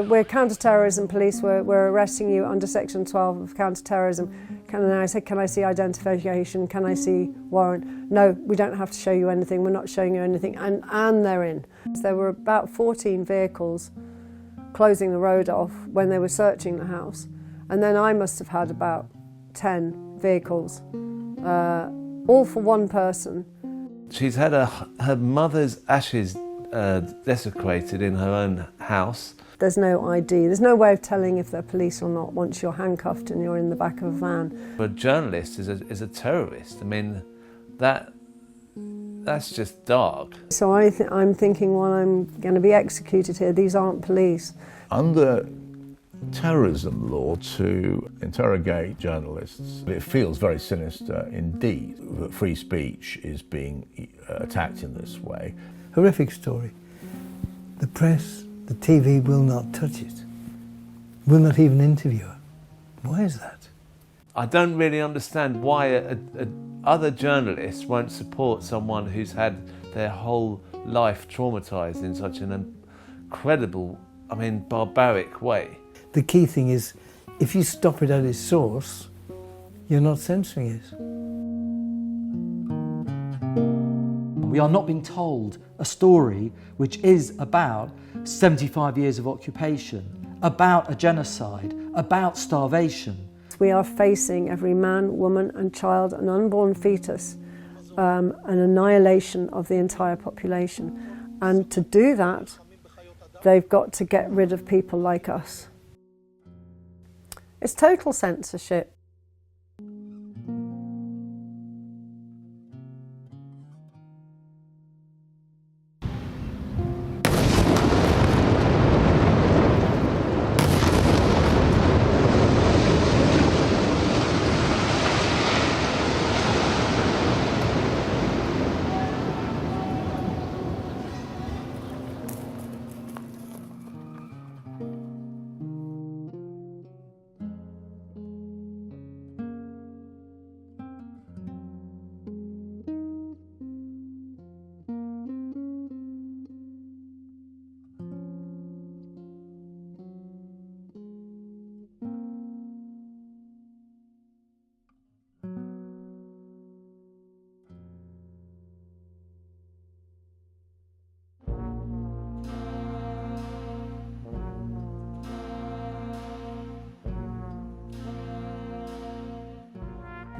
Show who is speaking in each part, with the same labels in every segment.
Speaker 1: We're counter-terrorism police, we're arresting you under Section 12 of counter-terrorism. And I said, can I see identification, can I see warrant? No, we don't have to show you anything, we're not showing you anything, and they're in. There were about 14 vehicles closing the road off when they were searching the house, and then I must have had about 10 vehicles, all for one person.
Speaker 2: She's had her mother's ashes desecrated in her own house.
Speaker 1: There's no ID, there's no way of telling if they're police or not once you're handcuffed and you're in the back of a van.
Speaker 2: A journalist is a terrorist. I mean, that's just dark.
Speaker 1: So I'm thinking, well, I'm going to be executed here, these aren't police.
Speaker 3: Under terrorism law, to interrogate journalists, it feels very sinister indeed that free speech is being attacked in this way.
Speaker 4: Horrific story. The press, the TV will not touch it, will not even interview her. Why is that?
Speaker 2: I don't really understand why other journalists won't support someone who's had their whole life traumatised in such an incredible, barbaric way.
Speaker 4: The key thing is, if you stop it at its source, you're not censoring it.
Speaker 5: We are not being told a story which is about 75 years of occupation, about a genocide, about starvation.
Speaker 1: We are facing every man, woman and child and unborn fetus, an annihilation of the entire population. And to do that, they've got to get rid of people like us. It's total censorship.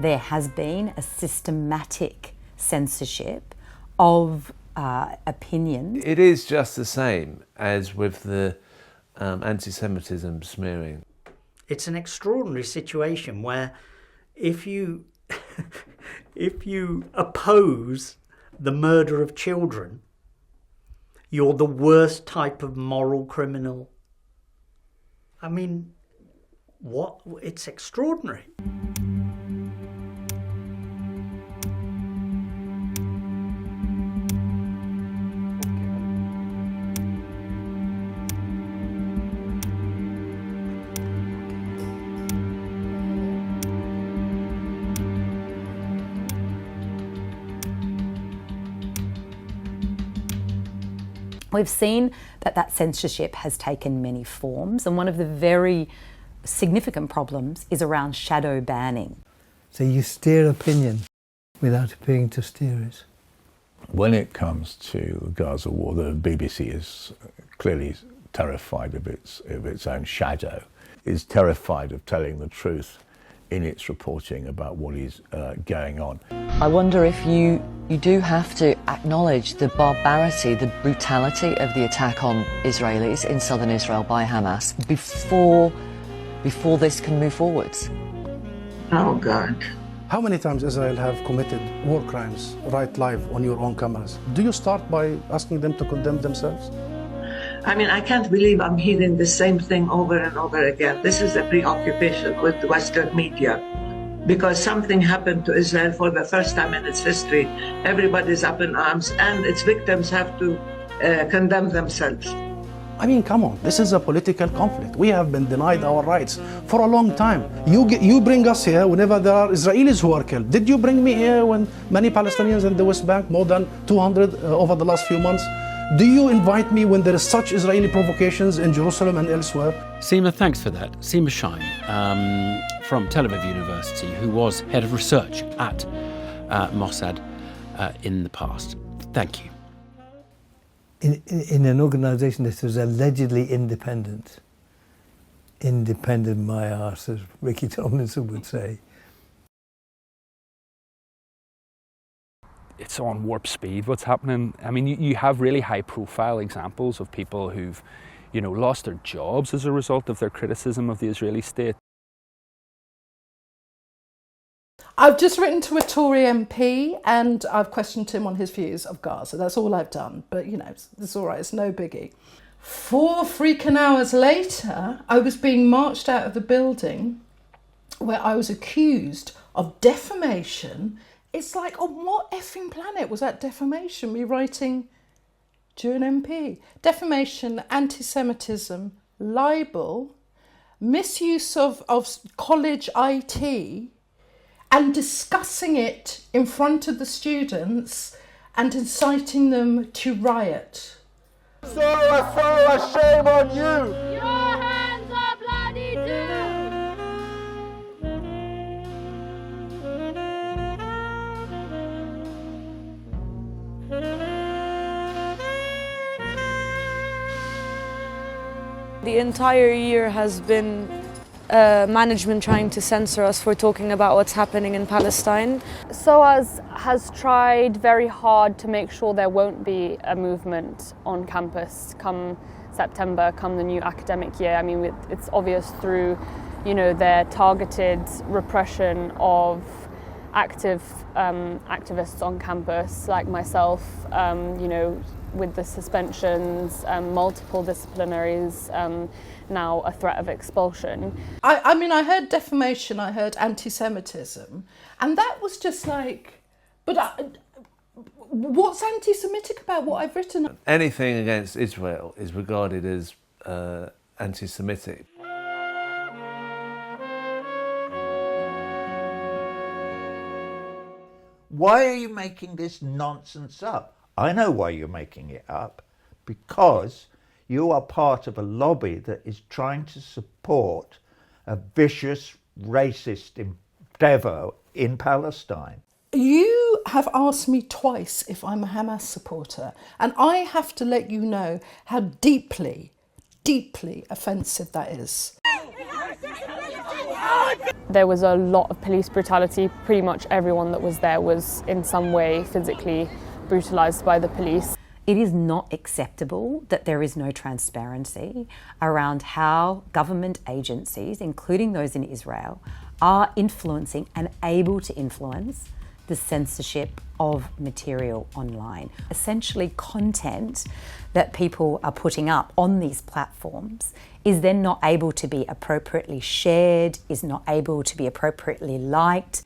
Speaker 6: There has been a systematic censorship of opinion.
Speaker 2: It is just the same as with the anti-Semitism smearing.
Speaker 7: It's an extraordinary situation where if you oppose the murder of children, you're the worst type of moral criminal. I mean, what? It's extraordinary.
Speaker 6: We've seen that censorship has taken many forms, and one of the very significant problems is around shadow banning.
Speaker 4: So you steer opinion without appearing to steer it.
Speaker 3: When it comes to the Gaza war, the BBC is clearly terrified of its own shadow, is terrified of telling the truth in its reporting about what is going on.
Speaker 8: I wonder if you do have to acknowledge the barbarity, the brutality of the attack on Israelis in southern Israel by Hamas before this can move forwards.
Speaker 9: Oh God.
Speaker 10: How many times Israel have committed war crimes right live on your own cameras? Do you start by asking them to condemn themselves?
Speaker 9: I mean, I can't believe I'm hearing the same thing over and over again. This is a preoccupation with the Western media. Because something happened to Israel for the first time in its history. Everybody's up in arms and its victims have to condemn themselves.
Speaker 10: I mean, come on, this is a political conflict. We have been denied our rights for a long time. You bring us here whenever there are Israelis who are killed. Did you bring me here when many Palestinians in the West Bank, more than 200 over the last few months, Do you invite me when there is such Israeli provocations in Jerusalem and elsewhere?
Speaker 11: Seema, thanks for that. Seema Shine from Tel Aviv University, who was head of research at Mossad in the past. Thank you.
Speaker 4: In an organisation that was allegedly independent, my arse, as Ricky Tomlinson would say.
Speaker 12: It's on warp speed what's happening. I mean, you have really high profile examples of people who've, lost their jobs as a result of their criticism of the Israeli state.
Speaker 13: I've just written to a Tory MP and I've questioned him on his views of Gaza. That's all I've done, but it's all right, it's no biggie. 4 freaking hours later, I was being marched out of the building where I was accused of defamation. It's like, on what effing planet was that defamation? Me writing to an MP. Defamation, anti-Semitism, libel, misuse of college IT, and discussing it in front of the students and inciting them to riot.
Speaker 14: Sorrow, shame on you!
Speaker 15: Your hands are bloody too!
Speaker 16: The entire year has been management trying to censor us for talking about what's happening in Palestine.
Speaker 17: SOAS has tried very hard to make sure there won't be a movement on campus come September, come the new academic year. I mean, it's obvious through, their targeted repression of activists on campus, like myself, with the suspensions, multiple disciplinaries, now a threat of expulsion.
Speaker 13: I mean, I heard defamation, I heard anti-Semitism, and that was just like, what's anti-Semitic about what I've written?
Speaker 2: Anything against Israel is regarded as anti-Semitic.
Speaker 18: Why are you making this nonsense up? I know why you're making it up. Because you are part of a lobby that is trying to support a vicious, racist endeavour in Palestine.
Speaker 13: You have asked me twice if I'm a Hamas supporter, and I have to let you know how deeply, deeply offensive that is.
Speaker 17: There was a lot of police brutality. Pretty much everyone that was there was in some way physically brutalised by the police.
Speaker 6: It is not acceptable that there is no transparency around how government agencies, including those in Israel, are influencing and able to influence the censorship of material online. Essentially, content that people are putting up on these platforms is then not able to be appropriately shared, is not able to be appropriately liked.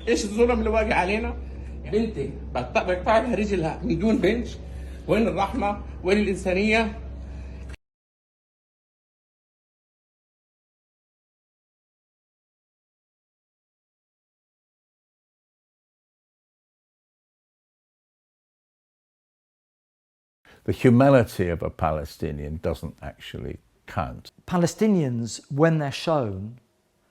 Speaker 19: ايش الظلم اللي واقع علينا؟ بنتي بقطع لها رجلها من دون بنش، وين الرحمه؟ وين الانسانيه؟
Speaker 3: The humanity of a Palestinian doesn't actually count.
Speaker 5: Palestinians, when they're shown,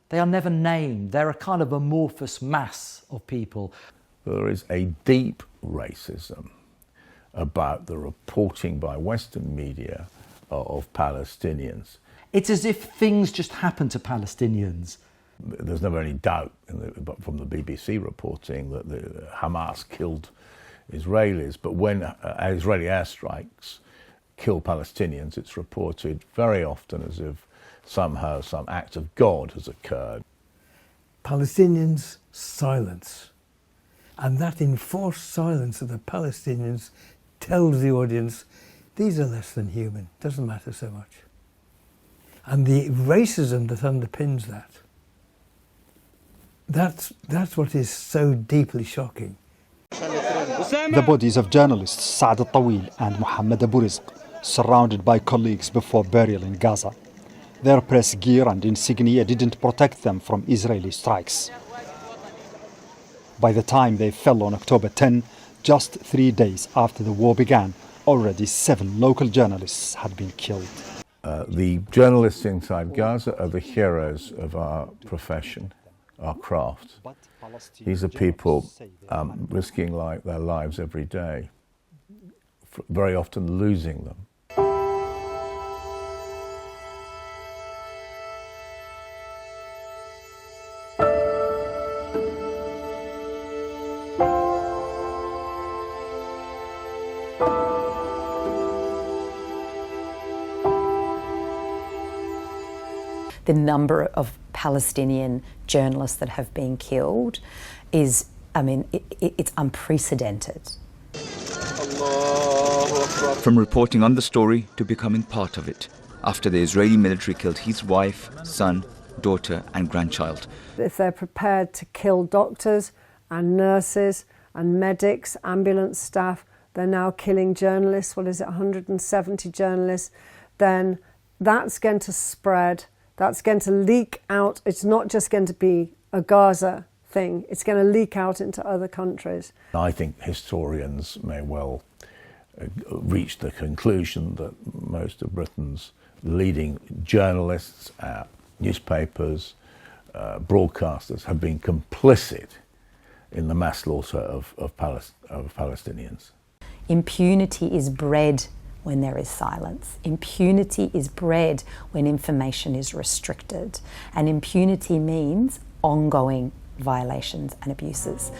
Speaker 5: they are never named. They're a kind of amorphous mass of people.
Speaker 3: There is a deep racism about the reporting by Western media of Palestinians.
Speaker 5: It's as if things just happen to Palestinians.
Speaker 3: There's never any doubt from the BBC reporting that the Hamas killed Israelis, but when Israeli airstrikes kill Palestinians, it's reported very often as if somehow some act of God has occurred.
Speaker 4: Palestinians' silence, and that enforced silence of the Palestinians tells the audience these are less than human, doesn't matter so much. And the racism that underpins that That's what is so deeply shocking.
Speaker 20: The bodies of journalists Saad al-Tawil and Mohammed Abu Rizq, surrounded by colleagues before burial in Gaza. Their press gear and insignia didn't protect them from Israeli strikes. By the time they fell on October 10, just 3 days after the war began, already 7 local journalists had been killed.
Speaker 3: The journalists inside Gaza are the heroes of our profession, our craft. These are people risking their lives every day, very often losing them.
Speaker 6: The number of Palestinian journalists that have been killed is, I mean, it's unprecedented.
Speaker 21: From reporting on the story to becoming part of it, after the Israeli military killed his wife, son, daughter and grandchild.
Speaker 1: If they're prepared to kill doctors and nurses and medics, ambulance staff, they're now killing journalists, 170 journalists, then that's going to spread. That's going to leak out. It's not just going to be a Gaza thing. It's going to leak out into other countries.
Speaker 3: I think historians may well reach the conclusion that most of Britain's leading journalists, newspapers, broadcasters have been complicit in the mass slaughter of Palestinians.
Speaker 6: Impunity is bred when there is silence. Impunity is bred when information is restricted. And impunity means ongoing violations and abuses.